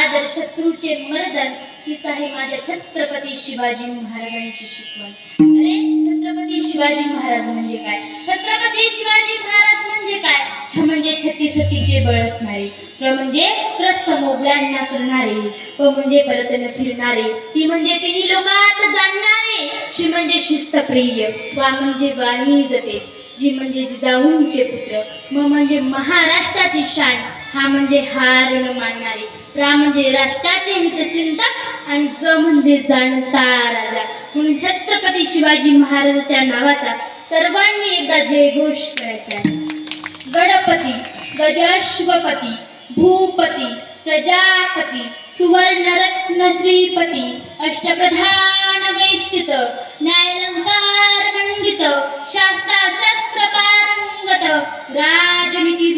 आदर शत्रूचे मर्दन हीच आहे माझ्या छत्रपती शिवाजी महाराजांची शिकवण. अरे छत्रपती शिवाजी महाराज म्हणजे काय? छत्रपती शिवाजी महाराज म्हणजे काय? छ म्हणजे छत्तीसतीचे बळ असणारे, प्र म्हणजे त्रस्त मोगल्यांना करणारे, प म्हणजे परतन फिरणारे, ती म्हणजे तिन्ही लोकात जाणणारे, शी म्हणजे शिस्तप्रिय, वा म्हणजे वाणी जते, जी म्हणजे जिजाऊंचे पुत्र, म म्हणजे महाराष्ट्राची शान, हा म्हणजे हार न मानणारे, रा म्हणजे राष्ट्राचे हितचिंतक आणि ज म्हणजे जाणता राजा. म्हणून छत्रपती शिवाजी महाराजांच्या नावाचा सर्वांनी एकदा जयघोष करायचा आहे. गणपती, गजाश्वपती, भूपती, प्रजापती, सुवर्णरत्न श्रीपती, अष्टप्रधान वैष्टित, न्यायालंकार मंडित, शास्त्राशास्त्र पारंगत, राजनीती